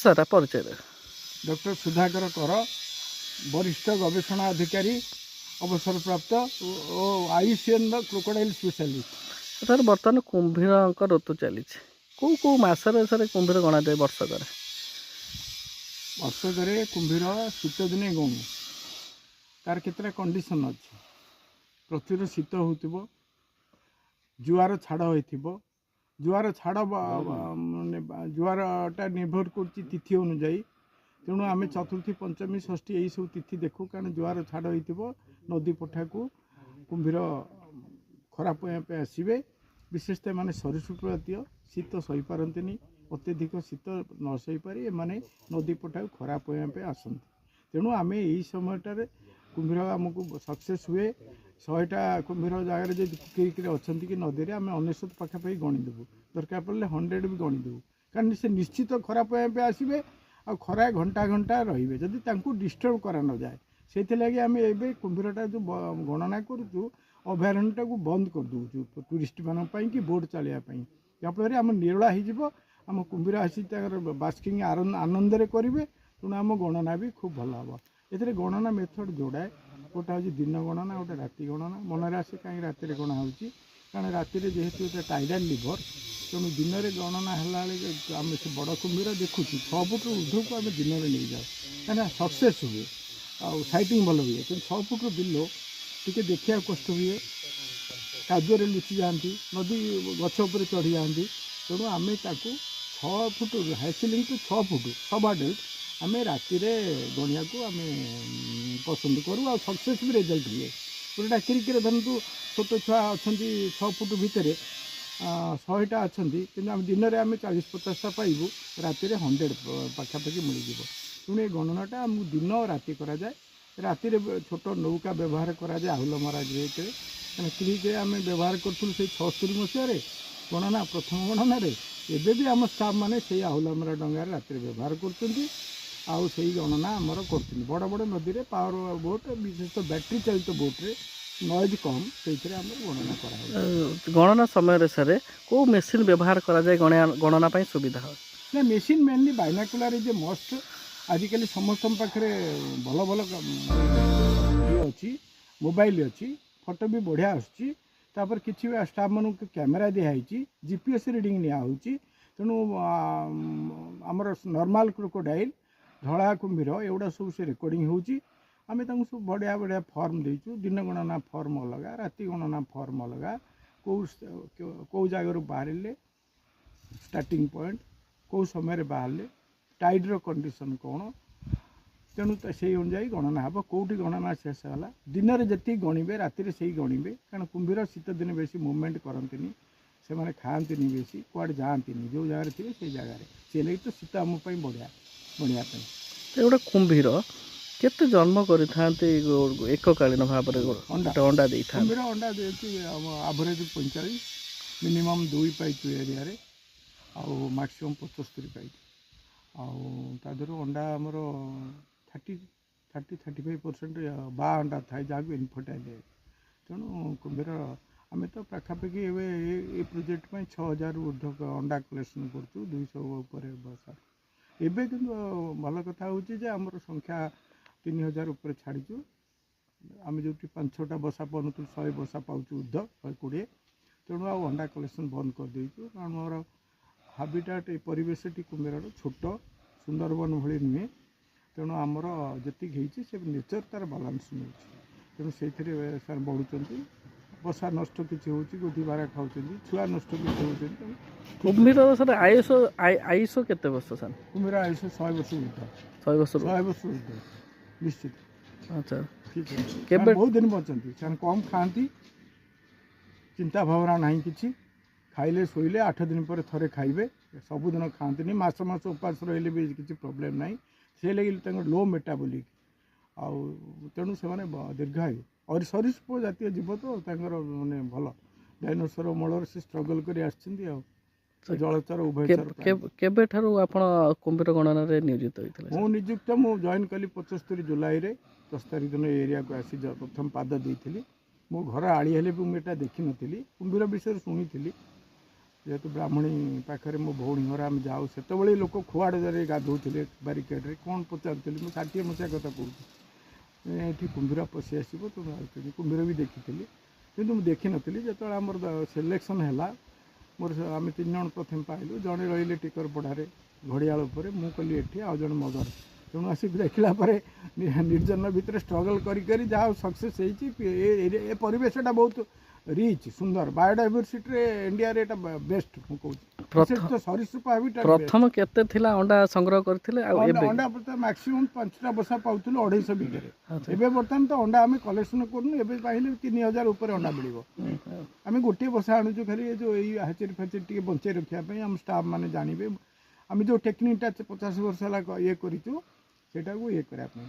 Sir ପରିଚୟ ଦେବେ। Doctor Sudhakar कर वरिष्ठ गवेषणा अधिकारी अवसरप्राप्त आईसीएन क्रोकोडाइल स्पेशलिस्ट। ସାର୍ ବର୍ତ୍ତମାନ କୁମ୍ଭୀରଙ୍କ ଋତୁ ଚାଲିଛି। କେଉଁ ମାସରେ ସାର୍ କୁମ୍ଭୀର ଗଣାଯାଏ ବର୍ଷକରେ? वर्षक कुंभीर शीत दिने गणु तार केतटा कंडीशन अच्छी। प्रचुर शीत हो जुआर छाड़ हो जुआर छाड़ जुआरटा निर्भर कर तिथि अनुजाई। तेणु आम चतुर्थी पंचमी षष्ठी यही सब तिथि देखू कारण जुआर छाड़ हो नदी पठा को कुंभीर खराब आसवे। विशेषतः मैंने सरीसृप जातीय शीत सही पारती अत्यधिक शीत न सही पारि एमाने नदी पठा खराब होगापे आसती। तेणु आम यही समयटार कुंभीर आमको सक्सेस हुए 100टा कुंभीर जगार जो किरी अच्छा कि नदी में आम 99 पाखापाखि गणिदेवु दरकार पड़े 100 भी गणिदेवु कारण से निश्चित खराब होगापे आसवे आ खरा घंटा घंटा रे जदि डिस्टर्ब करा न जाए से लगे आम ए कुंभीरटा जो गणना करूँ अभयारण्यटा को बंद कर दूँ टूरिस्ट मानी कि बोट चलाइवाई जहाँफल आम निरोला हो आम कुंभीर आसी बास्किंग आनंद करेंगे। तेणु आम गणना भी खूब भल हम ए गणना मेथड जोड़ाए गोटे हूँ दिन गणना गोटे राति गणना मनरे आसे कहीं राति गणा हो कारण राति जेहेतु टाइडाल लिभर तेणु दिन में गणना है आम से बड़ कुंभीर देखुँ 6 फुट ऊर्ध्व को आम दिन में नहीं जाऊ कहीं सक्सेस हुए आइटिंग भल हुए कि 6 फुट बिलो टी देखा कष्ट हुए कादुअ लुचि जाती नदी गछ उपर चढ़ी जाती। तेणु आम 6 फुट हाइसिलिंग टू 6 फुट सब आडल्ट आम राति गणिया को आम पसंद करूँ आ सक्सेस भी रिजल्ट हुए गोटे डाकिरी धरतु छोट छुआ अच्छा 6 फुट भितर 100टा अच्छा कि आम दिन में आम 40-50टा पाइबू राति 100 पाखापाखि मिलଯିव। तेणु ये गणनाटा आमको दिन राति कराए राति छोट नौका व्यवहार कराए आहुल महाराज कहीं क्रिक आम व्यवहार करूँ से 76 मसीह गणना प्रथम गणन एबे भी आम स्टाफ मैंने से आहुलमरा डंगार राति व्यवहार कर गणना आमर कर बड़ बड़ नदी में पावर बोट विशेषतः बैटेरी चालित बोट्रे नॉइज कम से गणना कर गणना समय सर को मेसीन व्यवहार कराए गणना सुविधा ना मेसीन मेनली बाइनाकुलर इज मस्ट आजिकल समस्त पाखे भल भल ये अच्छी मोबाइल अच्छी फोटो भी बढ़िया आसपर किसी भी स्टाफ मान कैमेरा दिखाई जीपीएस रिडिंग निजी। तेणु आमर नॉर्मल क्रोकोडाइल धला कुंभीर एगुड़ा सब से रेकर्डिंग होची आम सब बढ़िया बढ़िया फॉर्म देचु दिन गणना फॉर्म अलग राति गणना फॉर्म अलग कौ जगार बाहर स्टार्टिंग पॉइंट कौ समय बाहर टाइड्र कंडीशन कौन तेणु से अनुजाई गणना हम कौटी गणना शेष है दिन में जी गणवे राति से गणवे कारण कुंभीर शीत दिन बेसी मुवमेंट करती से मैंने खाती बेसी कुआड़े जाती जो जगार थे से जगार से लगे तो शीत आम बढ़िया बढ़िया गोटे कुंभीर केते जन्म करते एककालीन भाव अंडा दे कुंभीर अंडा दे आभरेज 45 मिनिमम 2 पाई एरिया आउ मैक्सिमम 75 पाई आदर अंडा आमर 30-35% बा अंडा थाए जहाँ इनफर्टाइल है। तेणु कुंभीर आम तो पाखापाखि ए प्रोजेक्ट में 6000 ऊर्ध्व अंडा कलेक्शन कर 200 उपर बसा एवं कि भल कथा होमर संख्या 3000 उपर छाड़ीचु आम जो 5-6टा बसा पाऊँ 100 बसा पाऊँ ऊर्ध्व 120। तेणु आ अंडा कलेक्शन बंद कर देचु कारण मोर हाबिटाट ये परिवेश टी कुंभीर छोट सुंदरबन भली नुहे। तेणु आमर जी से नेचर तार बालांस मिले तेणु से सार बढ़ुं बसा नष्ट किसी होती बारा खाऊँ छुआ नष्ट किसी होती। कुंभीर सर आयुष केते वर्ष सर? कुंभीर आयुष 100 वर्ष ऊर्ध्व 100 वर्ष ऊर्ध्व निश्चित। अच्छा ठीक है बहुत दिन बचती से कम खाती चिंता भावना ना कि खाइले शोले 8 दिन पर थे खाइबे सबुदिन खाती मास मास उपास रही भी किसी प्रोब्लेम ना से लगे लो मेटाबोलिक आउ तेणु से दीर्घायु और सरीसृप जातीय जीव तो माने भल डायनोसर मल से स्ट्रगल कर जलचर उभयचर कुंभीर गणना नियोजित होता मु नियुक्त मु जॉइन कली 75 जुलाई 10 तारीख दिन एरिया को आसी प्रथम पाद देती मो घर आड़ी हेले भी मुझे देखी नी कुंभीर विषय शुणी ଯେହେତୁ ବ୍ରାହ୍ମଣୀ ପାଖରେ ମୋ ଭଉଣୀ ଘର ଆମେ ଯାଉ ସେତେବେଳେ ଲୋକ ଖୁଆଡ଼ରେ ଗାଧୋଉଥିଲେ ବାରିକେଡ଼ରେ କ'ଣ ପଚାରୁଥିଲି ମୁଁ 60 ମସିହା କଥା କହୁଛି ଏଠି କୁମ୍ଭୀର ପଶି ଆସିବ ତ କୁମ୍ଭୀର ବି ଦେଖିଥିଲି କିନ୍ତୁ ମୁଁ ଦେଖିନଥିଲି ଯେତେବେଳେ ଆମର ସିଲେକ୍ସନ୍ ହେଲା ମୋର ଆମେ 3 ଜଣ ପ୍ରଥମେ ପାଇଲୁ ଜଣେ ରହିଲେ ଟିକରପଡ଼ାରେ ଘଡ଼ିଆଳ ଉପରେ ମୁଁ କଲି ଏଠି ଆଉ ଜଣେ ମଗର ତେଣୁ ଆସିକି ଦେଖିଲା ପରେ ନିର୍ଜନ ଭିତରେ ଷ୍ଟ୍ରଗଲ୍ କରି କରି ଯାହା ସକ୍ସେସ୍ ହେଇଛି ଏ ପରିବେଶଟା ବହୁତ ରିଚ୍ ସୁନ୍ଦର ବାୟୋଡାଇଭର୍ସିଟିରେ ଇଣ୍ଡିଆରେ ଏଇଟା ବେଷ୍ଟ ମୁଁ କହୁଛି ସରୀସୃପ ହାବିଟାଟ୍ ପ୍ରଥମ କେତେ ଥିଲା ଅଣ୍ଡା ସଂଗ୍ରହ କରିଥିଲେ ଆଉ ଏବେ ଅଣ୍ଡା ମ୍ୟାକ୍ସିମମ୍ 5ଟା ବସା ପାଉଥିଲୁ 250 ଭିତରେ ଏବେ ବର୍ତ୍ତମାନ ତ ଅଣ୍ଡା ଆମେ କଲେକ୍ସନ୍ କରୁନୁ ଏବେ ପାଇଲେ 3000 ଉପରେ ଅଣ୍ଡା ମିଳିବ ଆମେ ଗୋଟିଏ ବସା ଆଣୁଛୁ ଖାଲି ଯେଉଁ ଏଇ ହାଚେରୀ ଫାଚେରୀ ଟିକେ ବଞ୍ଚେଇ ରଖିବା ପାଇଁ ଆମ ଷ୍ଟାଫ୍ ମାନେ ଜାଣିବେ ଆମେ ଯେଉଁ ଟେକ୍ନିକ୍ଟା 50 ବର୍ଷ ହେଲା ଇଏ କରିଛୁ ସେଇଟାକୁ ଇଏ କରିବା ପାଇଁ